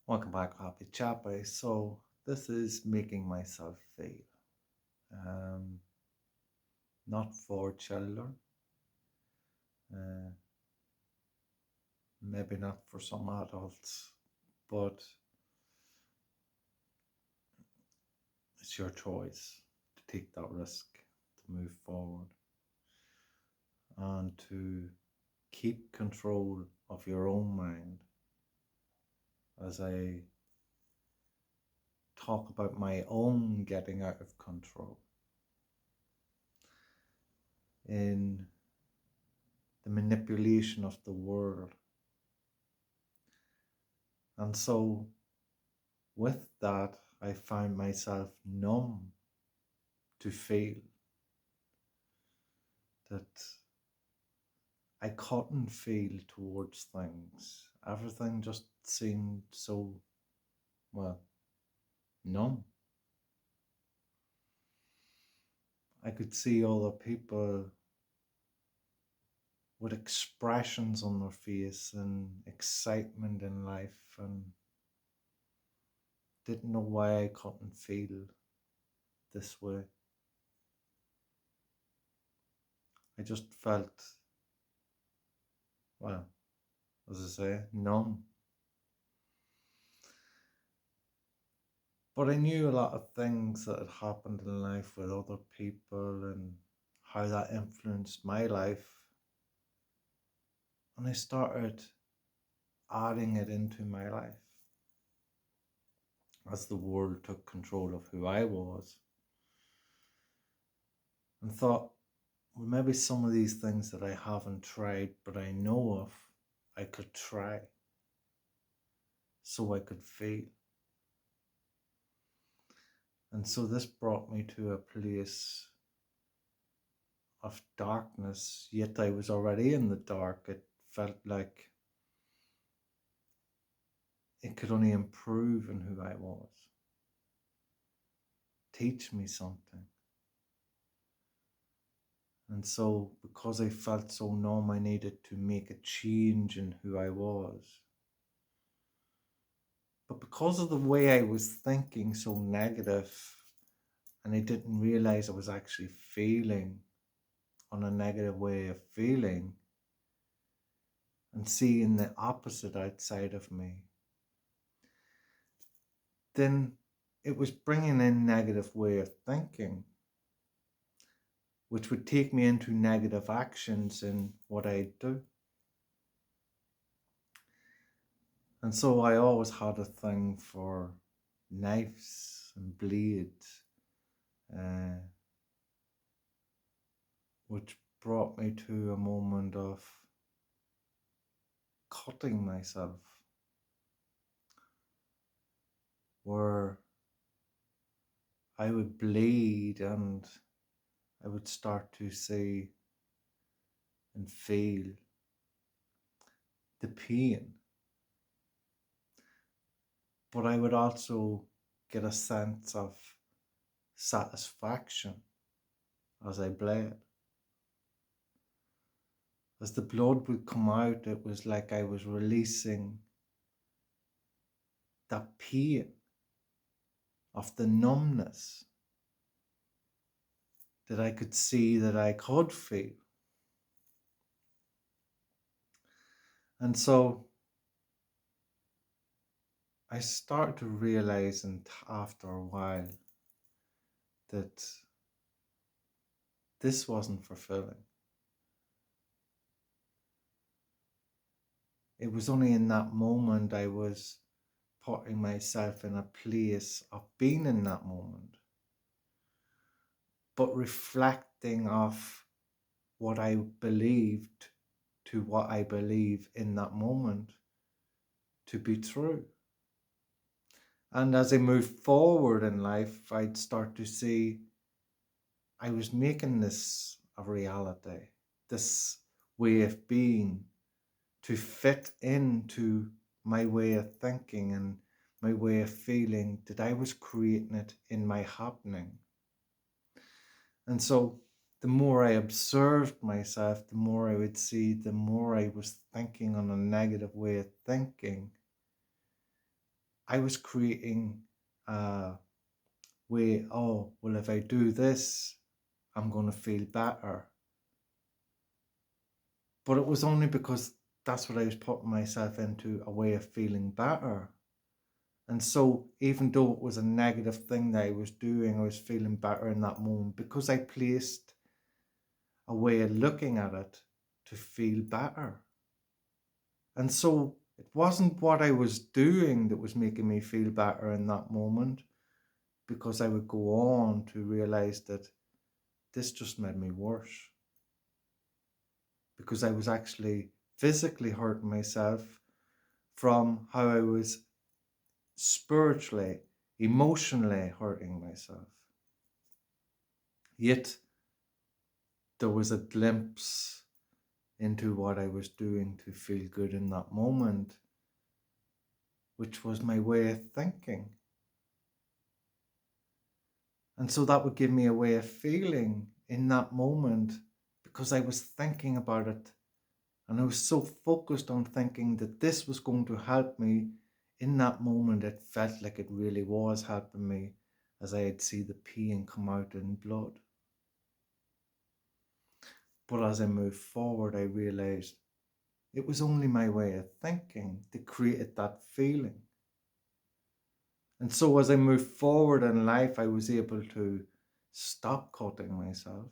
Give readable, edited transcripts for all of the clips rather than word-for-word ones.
Welcome back, Happy Chappy. So, this is making myself feel. Um, Not for children, uh, maybe not for some adults, but it's your choice to take that risk, to move forward, and to keep control of your own mind as I talk about my own getting out of control in the manipulation of the world. And so, with that, I found myself numb to feel that I couldn't feel towards things. Everything just seemed so, well, numb. I could see other people with expressions on their face and excitement in life and didn't know why I couldn't feel this way. I just felt, well, as I say, numb. But I knew a lot of things that had happened in life with other people and how that influenced my life. And I started adding it into my life as the world took control of who I was and thought, well, maybe some of these things that I haven't tried but I know of, I could try so I could feel. And so this brought me to a place of darkness, yet I was already in the dark. It felt like it could only improve in who I was, teach me something. And so, because I felt so numb, I needed to make a change in who I was. But because of the way I was thinking so negative, and I didn't realize I was actually feeling on a negative way of feeling and seeing the opposite outside of me, then it was bringing in negative way of thinking, which would take me into negative actions in what I do. And so I always had a thing for knives and blades, uh, which brought me to a moment of cutting myself, where I would bleed and I would start to see and feel the pain. But I would also get a sense of satisfaction as I bled. As the blood would come out, it was like I was releasing that pain of the numbness that I could see that I could feel. And so I started to realize, and after a while, that this wasn't fulfilling. It was only in that moment I was putting myself in a place of being in that moment, but reflecting of what I believed to what I believe in that moment to be true. And as I moved forward in life, I'd start to see I was making this a reality, this way of being to fit into my way of thinking and my way of feeling, that I was creating it in my happening. And so the more I observed myself, the more I would see, the more I was thinking on a negative way of thinking, I was creating a way, oh, well, if I do this, I'm going to feel better. But it was only because that's what I was putting myself into, a way of feeling better. And so, even though it was a negative thing that I was doing, I was feeling better in that moment because I placed a way of looking at it to feel better. And so, it wasn't what I was doing that was making me feel better in that moment, because I would go on to realize that this just made me worse, because I was actually physically hurting myself from how I was spiritually, emotionally hurting myself. Yet there was a glimpse into what I was doing to feel good in that moment, which was my way of thinking. And so that would give me a way of feeling in that moment, because I was thinking about it. And I was so focused on thinking that this was going to help me. In that moment, it felt like it really was helping me, as I'd see the pain come out in blood. But as I moved forward, I realized it was only my way of thinking that created that feeling. And so as I moved forward in life, I was able to stop cutting myself.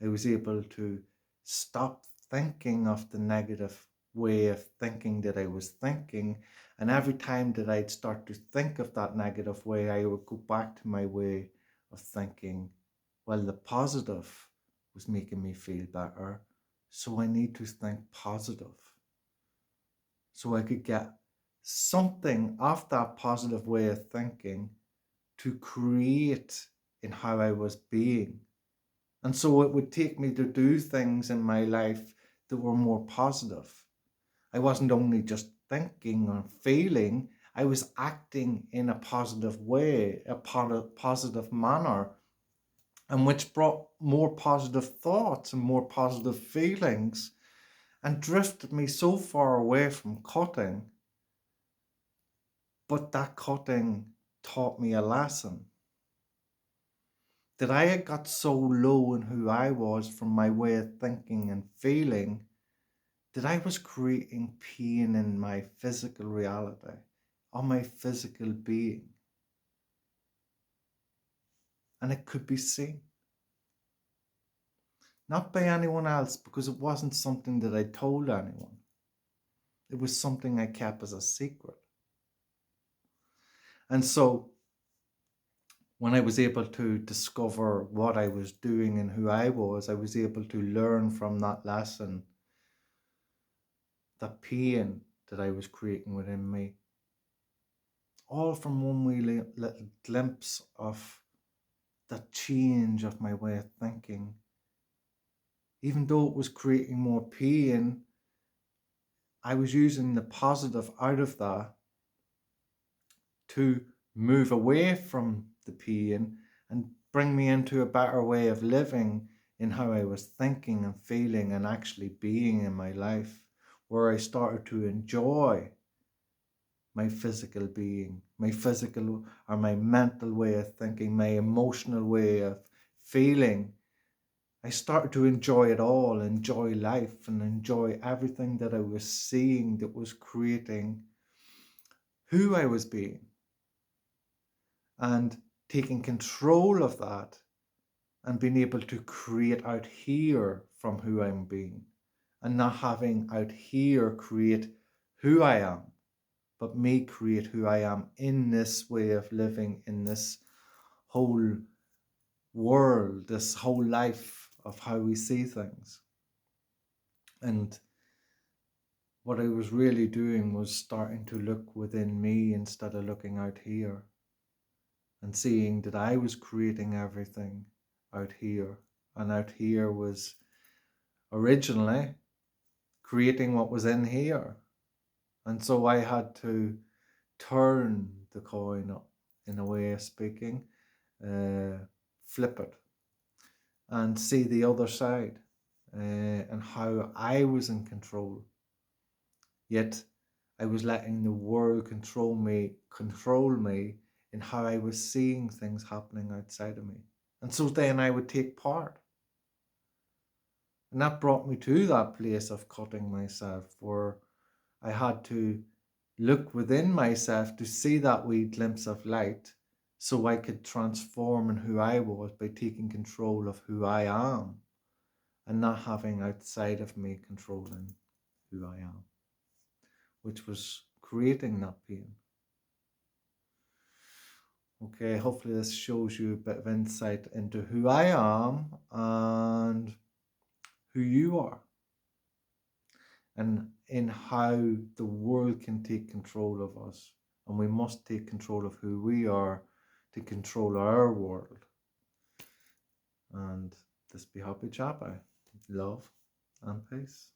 I was able to stop thinking of the negative way of thinking that I was thinking. And every time that I'd start to think of that negative way, I would go back to my way of thinking, well, the positive was making me feel better, so I need to think positive. So I could get something of that positive way of thinking to create in how I was being. And so it would take me to do things in my life that were more positive. I wasn't only just thinking or feeling, I was acting in a positive way, a positive manner, and which brought more positive thoughts and more positive feelings, and drifted me so far away from cutting. But that cutting taught me a lesson, that I had got so low in who I was from my way of thinking and feeling, that I was creating pain in my physical reality, on my physical being. And it could be seen. Not by anyone else, because it wasn't something that I told anyone. It was something I kept as a secret. And so when I was able to discover what I was doing and who I was able to learn from that lesson, the pain that I was creating within me, all from one wee little glimpse of that change of my way of thinking. Even though it was creating more pain, I was using the positive out of that to move away from the pain and bring me into a better way of living in how I was thinking and feeling and actually being in my life, where I started to enjoy my physical being, my physical or my mental way of thinking, my emotional way of feeling. I started to enjoy it all, enjoy life, and enjoy everything that I was seeing that was creating who I was being, and taking control of that and being able to create out here from who I'm being, and not having out here create who I am, but me create who I am in this way of living, in this whole world, this whole life of how we see things. And what I was really doing was starting to look within me instead of looking out here, and seeing that I was creating everything out here, and out here was originally creating what was in here. And so I had to turn the coin up, in a way of speaking, flip it and see the other side, and how I was in control. Yet I was letting the world control me in how I was seeing things happening outside of me. And so then I would take part. And that brought me to that place of cutting myself, where I had to look within myself to see that wee glimpse of light so I could transform in who I was by taking control of who I am and not having outside of me controlling who I am, which was creating that pain. Okay, hopefully this shows you a bit of insight into who I am and who you are, and in how the world can take control of us. And we must take control of who we are to control our world. And this be Happy Chappa. Love and peace.